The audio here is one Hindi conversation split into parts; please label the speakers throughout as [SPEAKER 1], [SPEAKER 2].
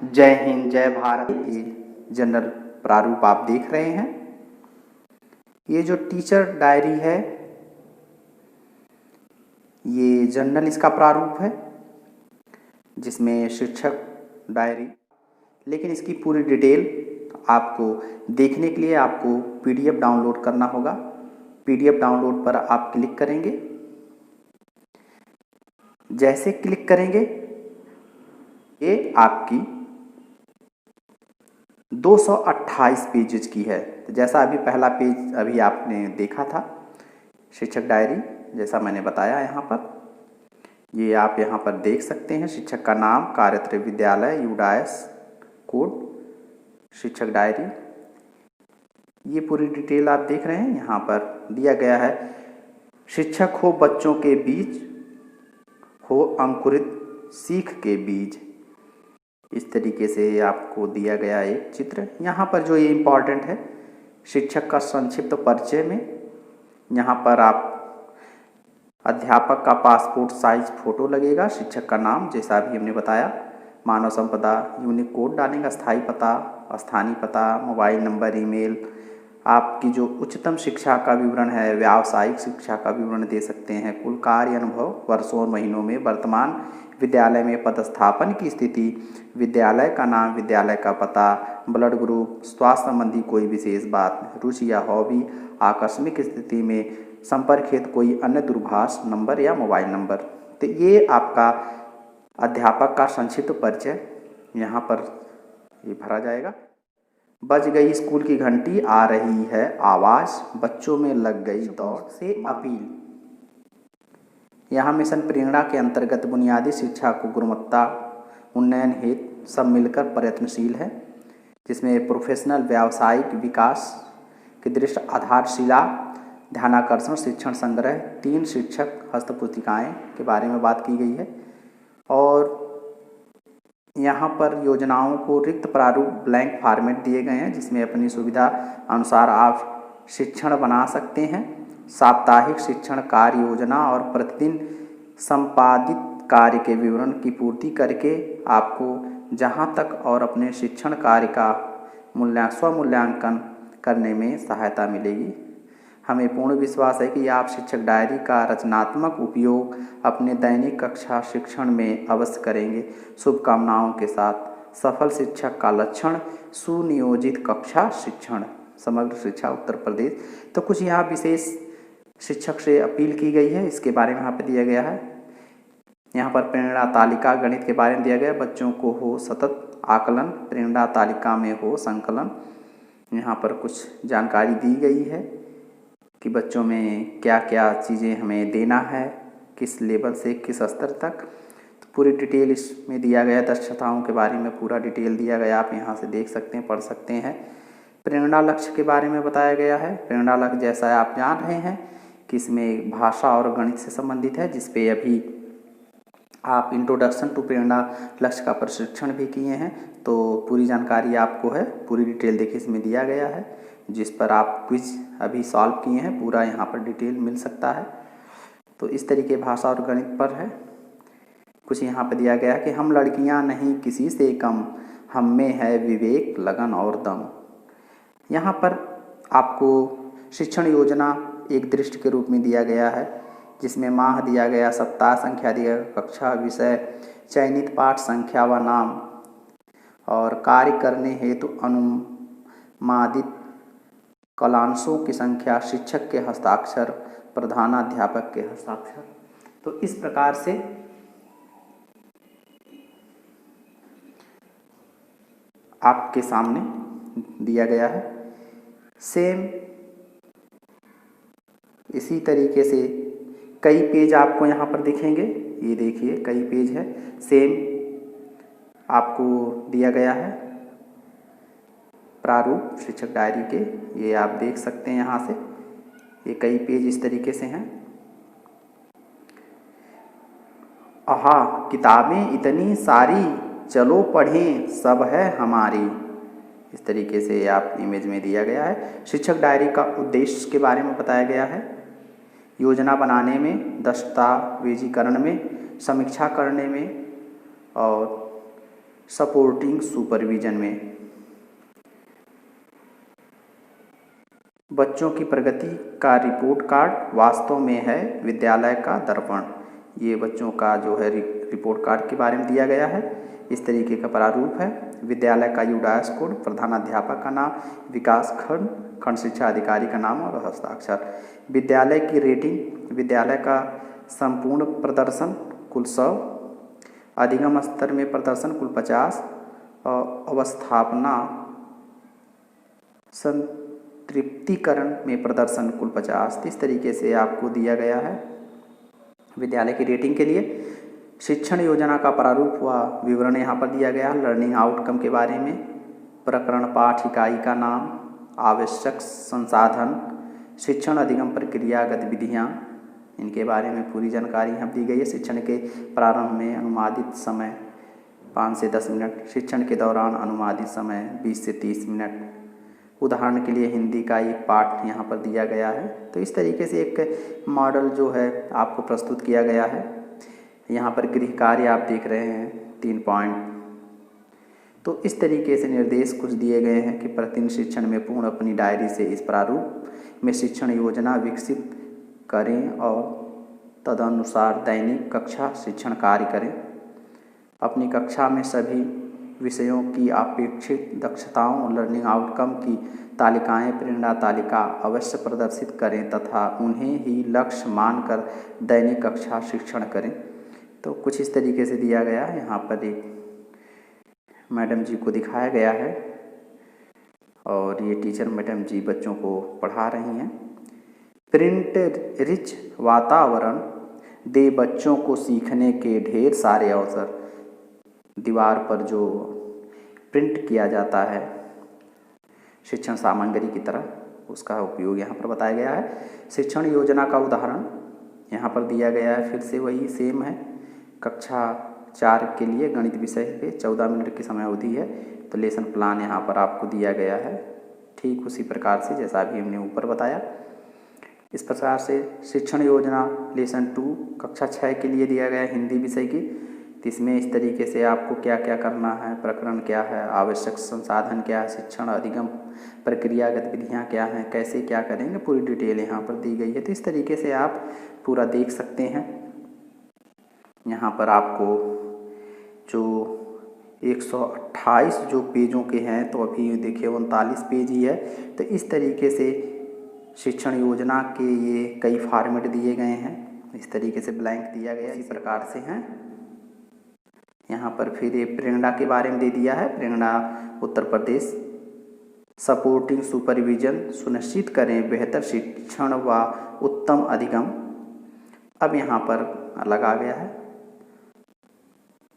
[SPEAKER 1] जय हिंद जय भारत ये जनरल प्रारूप आप देख रहे हैं। ये जो टीचर डायरी है ये जनरल इसका प्रारूप है जिसमें शिक्षक डायरी, लेकिन इसकी पूरी डिटेल आपको देखने के लिए आपको पीडीएफ डाउनलोड करना होगा। पीडीएफ डाउनलोड पर आप क्लिक करेंगे। जैसे क्लिक करेंगे ये आपकी 228 पेजेज की है। तो जैसा अभी पहला पेज अभी आपने देखा था शिक्षक डायरी, जैसा मैंने बताया यहाँ पर ये आप यहाँ पर देख सकते हैं। शिक्षक का नाम, कार्यत्र विद्यालय, यूडाइस कोड, शिक्षक डायरी, ये पूरी डिटेल आप देख रहे हैं। यहाँ पर दिया गया है शिक्षक हो बच्चों के बीच, हो अंकुरित सीख के बीज। इस तरीके से आपको दिया गया एक चित्र। यहाँ पर जो ये इम्पॉर्टेंट है शिक्षक का संक्षिप्त परिचय में यहाँ पर आप अध्यापक का पासपोर्ट साइज फोटो लगेगा, शिक्षक का नाम जैसा अभी हमने बताया, मानव संपदा यूनिक कोड डालेंगे, स्थायी पता, स्थानीय पता, मोबाइल नंबर, ईमेल, आपकी जो उच्चतम शिक्षा का विवरण है, व्यावसायिक शिक्षा का विवरण दे सकते हैं, कुल कार्य अनुभव वर्षों और महीनों में, वर्तमान विद्यालय में पदस्थापन की स्थिति, विद्यालय का नाम, विद्यालय का पता, ब्लड ग्रुप, स्वास्थ्य संबंधी कोई विशेष बात, रुचि या हॉबी, आकस्मिक स्थिति में संपर्क हेतु कोई अन्य दूरभाष नंबर या मोबाइल नंबर। तो ये आपका अध्यापक का संक्षिप्त परिचय यहाँ पर ये भरा जाएगा। बज गई स्कूल की घंटी, आ रही है आवाज़, बच्चों में लग गई दौड़ से अपील। यहाँ मिशन प्रेरणा के अंतर्गत बुनियादी शिक्षा को गुणवत्ता उन्नयन हेतु सब मिलकर प्रयत्नशील है, जिसमें प्रोफेशनल व्यावसायिक विकास की दृष्टि आधारशिला, ध्यानाकर्षण, शिक्षण संग्रह, 3 शिक्षक हस्तपुस्तिकाएँ के बारे में बात की गई है। और यहाँ पर योजनाओं को रिक्त प्रारूप ब्लैंक फॉर्मेट दिए गए हैं, जिसमें अपनी सुविधा अनुसार आप शिक्षण बना सकते हैं। साप्ताहिक शिक्षण कार्य योजना और प्रतिदिन संपादित कार्य के विवरण की पूर्ति करके आपको जहाँ तक और अपने शिक्षण कार्य का स्वमूल्यांकन करने में सहायता मिलेगी। हमें पूर्ण विश्वास है कि आप शिक्षक डायरी का रचनात्मक उपयोग अपने दैनिक कक्षा शिक्षण में अवश्य करेंगे। शुभकामनाओं के साथ सफल शिक्षक का लक्षण, सुनियोजित कक्षा शिक्षण, समग्र शिक्षा उत्तर प्रदेश। तो कुछ यहाँ विशेष शिक्षक से अपील की गई है, इसके बारे में यहाँ पर दिया गया है। यहाँ पर प्रेरणा तालिका गणित के बारे में दिया गया, बच्चों को हो सतत आकलन, प्रेरणा तालिका में हो संकलन। यहाँ पर कुछ जानकारी दी गई है कि बच्चों में क्या क्या चीज़ें हमें देना है, किस लेवल से किस स्तर तक। तो पूरी डिटेल इसमें दिया गया, दक्षताओं के बारे में पूरा डिटेल दिया गया, आप यहाँ से देख सकते हैं, पढ़ सकते हैं। प्रेरणा लक्ष्य के बारे में बताया गया है। प्रेरणा लक्ष्य जैसा आप जान रहे हैं कि इसमें भाषा और गणित से संबंधित है, जिसपे अभी आप इंट्रोडक्शन टू प्रेरणा लक्ष्य का प्रशिक्षण भी किए हैं। तो पूरी जानकारी आपको है, पूरी डिटेल देखिए इसमें दिया गया है, जिस पर आप क्विज अभी सॉल्व किए हैं, पूरा यहाँ पर डिटेल मिल सकता है। तो इस तरीके भाषा और गणित पर है। कुछ यहाँ पर दिया गया है कि हम लड़कियाँ नहीं किसी से कम, हम में है विवेक, लगन और दम। यहाँ पर आपको शिक्षण योजना एक दृष्टि के रूप में दिया गया है, जिसमें माह दिया गया, सप्ताह संख्या दिया गया, कक्षा, विषय, चयनित पाठ संख्या व नाम, और कार्य करने हेतु अनुमादित कलांशों की संख्या, शिक्षक के हस्ताक्षर, प्रधानाध्यापक के हस्ताक्षर। तो इस प्रकार से आपके सामने दिया गया है। सेम इसी तरीके से कई पेज आपको यहाँ पर दिखेंगे, ये देखिए कई पेज है, सेम आपको दिया गया है प्रारूप शिक्षक डायरी के, ये आप देख सकते हैं यहाँ से, ये कई पेज इस तरीके से हैं। आहा किताबें इतनी सारी, चलो पढ़ें सब है हमारी। इस तरीके से आप इमेज में दिया गया है। शिक्षक डायरी का उद्देश्य के बारे में बताया गया है। योजना बनाने में, दस्तावेजीकरण में, समीक्षा करने में और सपोर्टिंग सुपरविजन में। बच्चों की प्रगति का रिपोर्ट कार्ड वास्तव में है विद्यालय का दर्पण। ये बच्चों का जो है रिपोर्ट कार्ड के बारे में दिया गया है। इस तरीके का प्रारूप है। विद्यालय का यूडाइस कोड, प्रधानाध्यापक का नाम, विकास खंड, खंड शिक्षा अधिकारी का नाम और हस्ताक्षर। विद्यालय की रेटिंग, विद्यालय का संपूर्ण प्रदर्शन कुल 100, अधिगम स्तर में प्रदर्शन कुल 50 और अवस्थापना संतृप्तिकरण में प्रदर्शन कुल 50। इस तरीके से आपको दिया गया है विद्यालय की रेटिंग के लिए। शिक्षण योजना का प्रारूप व विवरण यहाँ पर दिया गया। लर्निंग आउटकम के बारे में, प्रकरण पाठ इकाई का नाम, आवश्यक संसाधन, शिक्षण अधिगम प्रक्रिया गतिविधियाँ, इनके बारे में पूरी जानकारी यहाँ दी गई है। शिक्षण के प्रारंभ में अनुमानित समय 5 से 10 मिनट, शिक्षण के दौरान अनुमानित समय 20 से 30 मिनट। उदाहरण के लिए हिंदी का एक पाठ यहाँ पर दिया गया है। तो इस तरीके से एक मॉडल जो है आपको प्रस्तुत किया गया है। यहाँ पर गृह कार्य आप देख रहे हैं 3 पॉइंट। तो इस तरीके से निर्देश कुछ दिए गए हैं कि प्रतिदिन शिक्षण में पूर्ण अपनी डायरी से इस प्रारूप में शिक्षण योजना विकसित करें और तदनुसार दैनिक कक्षा शिक्षण कार्य करें। अपनी कक्षा में सभी विषयों की अपेक्षित दक्षताओं और लर्निंग आउटकम की तालिकाएं, प्रेरणा तालिका अवश्य प्रदर्शित करें तथा उन्हें ही लक्ष्य मानकर दैनिक कक्षा शिक्षण करें। तो कुछ इस तरीके से दिया गया है। यहाँ पर एक मैडम जी को दिखाया गया है और ये टीचर मैडम जी बच्चों को पढ़ा रही हैं। प्रिंट रिच वातावरण दे बच्चों को सीखने के ढेर सारे अवसर। दीवार पर जो प्रिंट किया जाता है शिक्षण सामग्री की तरह, उसका उपयोग यहाँ पर बताया गया है। शिक्षण योजना का उदाहरण यहाँ पर दिया गया है। फिर से वही सेम है। कक्षा 4 के लिए गणित विषय पे 14 मिनट की समय अवधि है। तो लेसन प्लान यहाँ पर आपको दिया गया है, ठीक उसी प्रकार से जैसा अभी हमने ऊपर बताया। इस प्रकार से शिक्षण योजना लेसन 2 कक्षा 6 के लिए दिया गया है हिंदी विषय की। तो इसमें इस तरीके से आपको क्या क्या करना है, प्रकरण क्या है, आवश्यक संसाधन क्या है, शिक्षण अधिगम प्रक्रिया गतिविधियाँ क्या हैं, कैसे क्या करेंगे, पूरी डिटेल यहाँ पर दी गई है। तो इस तरीके से आप पूरा देख सकते हैं। यहाँ पर आपको जो 128 जो पेजों के हैं, तो अभी देखिए 39 पेज ही है। तो इस तरीके से शिक्षण योजना के ये कई फॉर्मेट दिए गए हैं। इस तरीके से ब्लैंक दिया गया, इस प्रकार से हैं। यहाँ पर फिर ये प्रेरणा के बारे में दे दिया है। प्रेरणा उत्तर प्रदेश सपोर्टिंग सुपरविजन सुनिश्चित करें बेहतर शिक्षण व उत्तम अधिगम। अब यहाँ पर अलग आ गया है।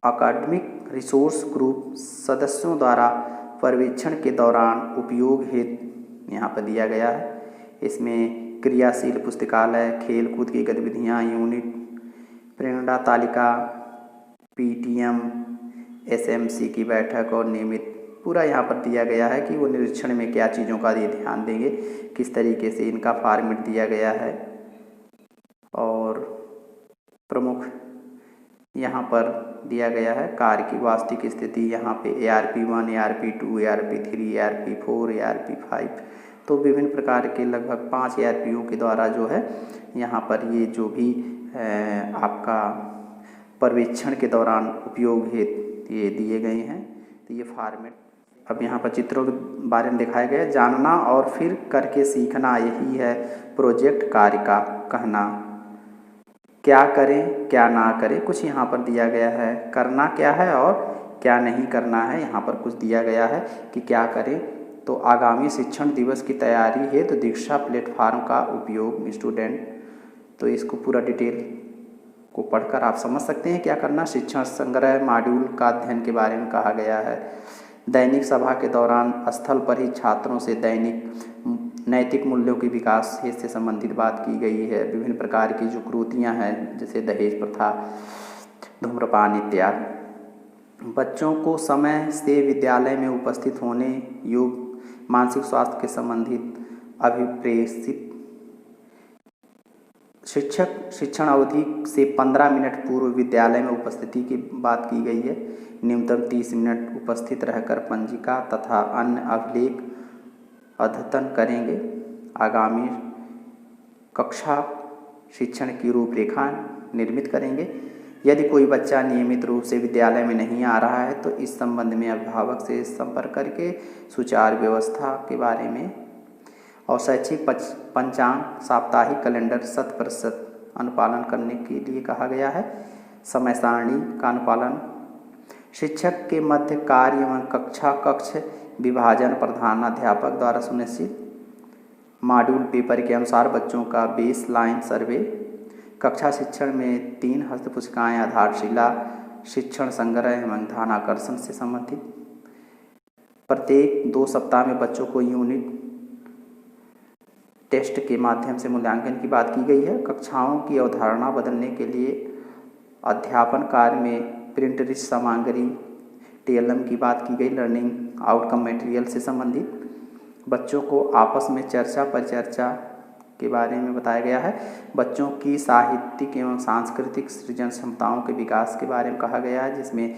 [SPEAKER 1] अकादमिक रिसोर्स ग्रुप सदस्यों द्वारा पर्यवेक्षण के दौरान उपयोग हेतु यहाँ पर दिया गया है। इसमें क्रियाशील पुस्तकालय, खेल कूद की गतिविधियाँ, यूनिट, प्रेरणा तालिका, पीटीएम, एसएमसी की बैठक और नियमित, पूरा यहाँ पर दिया गया है कि वो निरीक्षण में क्या चीज़ों का ये ध्यान देंगे, किस तरीके से इनका फॉर्मेट दिया गया है। और प्रमुख यहाँ पर दिया गया है कार्य की वास्तविक स्थिति। यहाँ पे ARP1, ARP2, ARP3, ARP4, ARP5, तो विभिन्न प्रकार के लगभग 5 ARPO के द्वारा जो है यहाँ पर ये जो भी आपका पर्यवेक्षण के दौरान उपयोग हेतु ये दिए गए हैं। तो ये फॉर्मेट अब यहाँ पर चित्रों के बारे में दिखाया गया है। जानना और फिर करके सीखना, यही है प्रोजेक्ट कार्य का कहना। क्या करें क्या ना करें, कुछ यहाँ पर दिया गया है। करना क्या है और क्या नहीं करना है, यहाँ पर कुछ दिया गया है कि क्या करें। तो आगामी शिक्षण दिवस की तैयारी है तो दीक्षा प्लेटफॉर्म का उपयोग स्टूडेंट, तो इसको पूरा डिटेल को पढ़कर आप समझ सकते हैं क्या करना। शिक्षण संग्रह मॉड्यूल का अध्ययन के बारे में कहा गया है। दैनिक सभा के दौरान स्थल पर ही छात्रों से दैनिक नैतिक मूल्यों के विकास से संबंधित बात की गई है। विभिन्न प्रकार की जो कुरीतियाँ हैं जैसे दहेज प्रथा, धूम्रपान इत्यादि। बच्चों को समय से विद्यालय में उपस्थित होने योग मानसिक स्वास्थ्य के संबंधित अभिप्रेषित शिक्षक शिक्षण अवधि से 15 मिनट पूर्व विद्यालय में उपस्थिति की बात की गई है। न्यूनतम 30 मिनट उपस्थित रहकर पंजिका तथा अन्य अभिलेख अद्यतन करेंगे। आगामी कक्षा शिक्षण की रूपरेखा निर्मित करेंगे। यदि कोई बच्चा नियमित रूप से विद्यालय में नहीं आ रहा है तो इस संबंध में अभिभावक से संपर्क करके सुचारू व्यवस्था के बारे में और शैक्षिक पंचांग साप्ताहिक कैलेंडर 100% अनुपालन करने के लिए कहा गया है। समय सारणी का अनुपालन, शिक्षक के मध्य कार्य एवं कक्ष विभाजन प्रधानाध्यापक द्वारा सुनिश्चित। मॉड्यूल पेपर के अनुसार बच्चों का बेस लाइन सर्वे। कक्षा शिक्षण में 3 हस्तपुस्तिकाएँ आधारशिला शिक्षण संग्रह एवं ध्यानाकर्षण से संबंधित। प्रत्येक 2 सप्ताह में बच्चों को यूनिट टेस्ट के माध्यम से मूल्यांकन की बात की गई है। कक्षाओं की अवधारणा बदलने के लिए अध्यापन कार्य में प्रिंट रिच सामग्री TLM की बात की गई। लर्निंग आउटकम मटेरियल से संबंधित बच्चों को आपस में चर्चा परिचर्चा के बारे में बताया गया है। बच्चों की साहित्यिक एवं सांस्कृतिक सृजन क्षमताओं के विकास के बारे में कहा गया है, जिसमें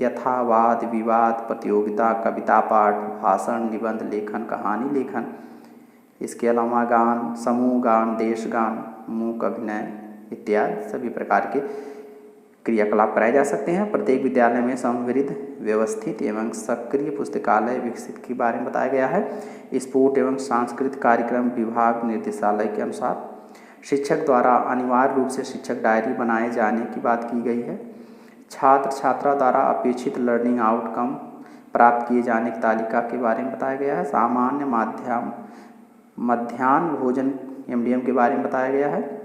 [SPEAKER 1] यथावाद विवाद प्रतियोगिता, कविता पाठ, भाषण, निबंध लेखन, कहानी लेखन, इसके अलावा गान, समूह गान, देश गान, मूक अभिनय इत्यादि सभी प्रकार के क्रियाकलाप कराए जा सकते हैं। प्रत्येक विद्यालय में समृद्ध व्यवस्थित एवं सक्रिय पुस्तकालय विकसित के बारे में बताया गया है। स्पोर्ट एवं सांस्कृतिक कार्यक्रम विभाग निर्देशालय के अनुसार शिक्षक द्वारा अनिवार्य रूप से शिक्षक डायरी बनाए जाने की बात की गई है। छात्र छात्रा द्वारा अपेक्षित लर्निंग आउटकम प्राप्त किए जाने की तालिका के बारे में बताया गया है। सामान्य मध्याह्न भोजन MDM के बारे में बताया गया है।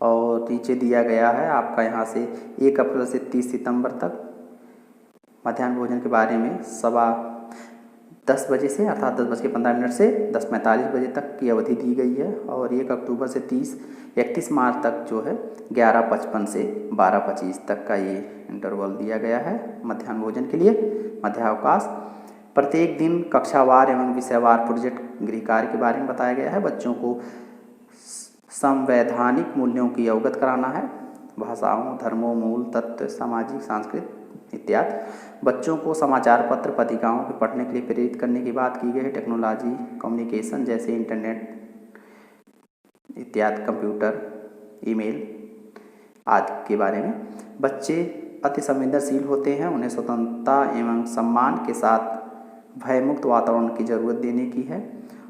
[SPEAKER 1] और नीचे दिया गया है आपका यहाँ से 1 अप्रैल से 30 सितंबर तक मध्याह्न भोजन के बारे में 10:15 बजे से अर्थात 10:15 से 10:45 बजे तक की अवधि दी गई है। और 1 अक्टूबर से 31 मार्च तक जो है 11:55 से 12:25 तक का ये इंटरवल दिया गया है मध्याह्न भोजन के लिए मध्यावकाश। प्रत्येक दिन कक्षावार एवं विषयवार प्रोजेक्ट गृह कार्य के बारे में बताया गया है। बच्चों को संवैधानिक मूल्यों की अवगत कराना है। भाषाओं, धर्मों, मूल तत्व, सामाजिक सांस्कृतिक इत्यादि। बच्चों को समाचार पत्र पत्रिकाओं को पढ़ने के लिए प्रेरित करने की बात की गई है। टेक्नोलॉजी कम्युनिकेशन जैसे इंटरनेट इत्यादि, कंप्यूटर, ईमेल आदि के बारे में। बच्चे अति संवेदनशील होते हैं, उन्हें स्वतंत्रता एवं सम्मान के साथ भयमुक्त वातावरण की जरूरत देने की है।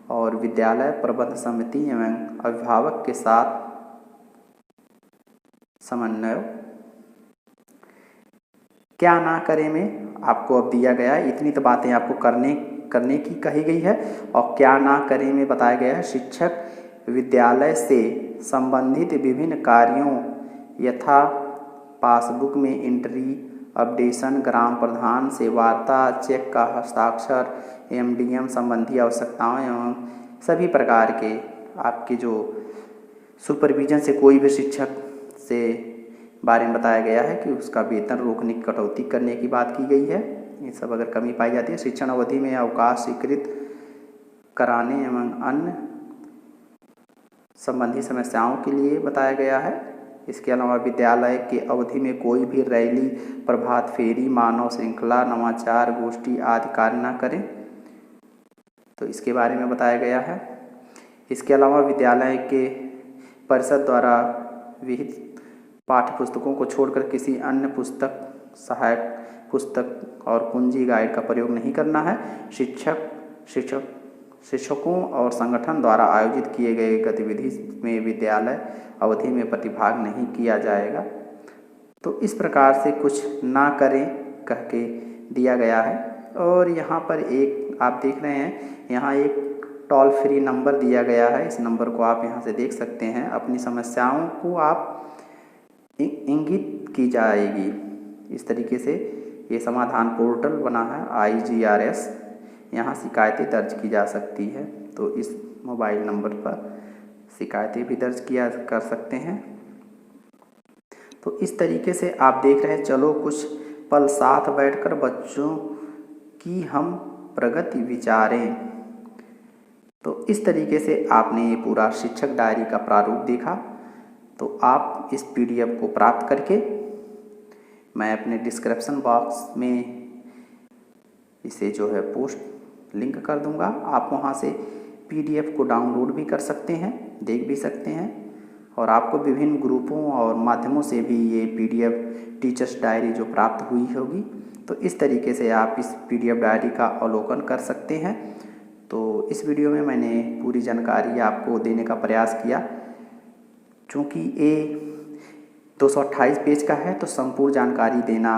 [SPEAKER 1] और विद्यालय प्रबंध समिति एवं अभिभावक के साथ समन्वय। क्या ना करें में आपको अब दिया गया है। इतनी तो बातें आपको करने की कही गई है। और क्या ना करें में बताया गया है शिक्षक विद्यालय से संबंधित विभिन्न कार्यों यथा पासबुक में एंट्री, अपडेशन, ग्राम प्रधान से वार्ता, चेक का हस्ताक्षर, MDM संबंधी आवश्यकताओं एवं सभी प्रकार के आपके जो सुपरविजन से कोई भी शिक्षक से बारे में बताया गया है कि उसका वेतन रोकने की कटौती करने की बात की गई है। ये सब अगर कमी पाई जाती है, शिक्षण अवधि में अवकाश स्वीकृत कराने एवं अन्य संबंधी समस्याओं के लिए बताया गया है। इसके अलावा विद्यालय के अवधि में कोई भी रैली, प्रभात फेरी, मानव श्रृंखला, नवाचार गोष्ठी आदि कार्य न करें, तो इसके बारे में बताया गया है। इसके अलावा विद्यालय के परिषद द्वारा विहित पाठ्य पुस्तकों को छोड़कर किसी अन्य पुस्तक, सहायक पुस्तक और कुंजी गाइड का प्रयोग नहीं करना है। शिक्षकों और संगठन द्वारा आयोजित किए गए गतिविधि में विद्यालय अवधि में प्रतिभाग नहीं किया जाएगा। तो इस प्रकार से कुछ ना करें कह के दिया गया है। और यहाँ पर एक आप देख रहे हैं, यहाँ एक टोल फ्री नंबर दिया गया है। इस नंबर को आप यहाँ से देख सकते हैं। अपनी समस्याओं को आप इंगित की जाएगी। इस तरीके से ये समाधान पोर्टल बना है IGRS, यहाँ शिकायतें दर्ज की जा सकती है। तो इस मोबाइल नंबर पर शिकायतें भी दर्ज किया कर सकते हैं। तो इस तरीके से आप देख रहे हैं। चलो कुछ पल साथ बैठकर बच्चों की हम प्रगति विचारें। तो इस तरीके से आपने ये पूरा शिक्षक डायरी का प्रारूप देखा। तो आप इस PDF को प्राप्त करके मैं अपने डिस्क्रिप्शन बॉक्स में इसे जो है पोस्ट लिंक कर दूंगा। आप वहां से PDF को डाउनलोड भी कर सकते हैं, देख भी सकते हैं, और आपको विभिन्न ग्रुपों और माध्यमों से भी ये PDF टीचर्स डायरी जो प्राप्त हुई होगी। तो इस तरीके से आप इस PDF डायरी का अवलोकन कर सकते हैं। तो इस वीडियो में मैंने पूरी जानकारी आपको देने का प्रयास किया। चूँकि ये 228 पेज का है तो संपूर्ण जानकारी देना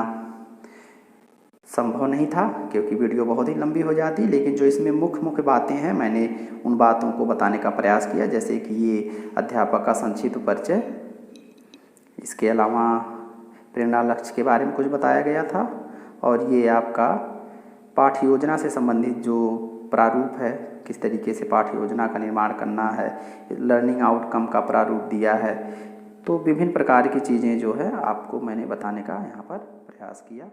[SPEAKER 1] संभव नहीं था, क्योंकि वीडियो बहुत ही लंबी हो जाती। लेकिन जो इसमें मुख्य बातें हैं मैंने उन बातों को बताने का प्रयास किया, जैसे कि ये अध्यापक का संक्षिप्त परिचय, इसके अलावा प्रेरणा लक्ष्य के बारे में कुछ बताया गया था, और ये आपका पाठ्य योजना से संबंधित जो प्रारूप है, किस तरीके से पाठ्य योजना का निर्माण करना है, लर्निंग आउटकम का प्रारूप दिया है। तो विभिन्न प्रकार की चीज़ें जो है आपको मैंने बताने का यहाँ पर प्रयास किया।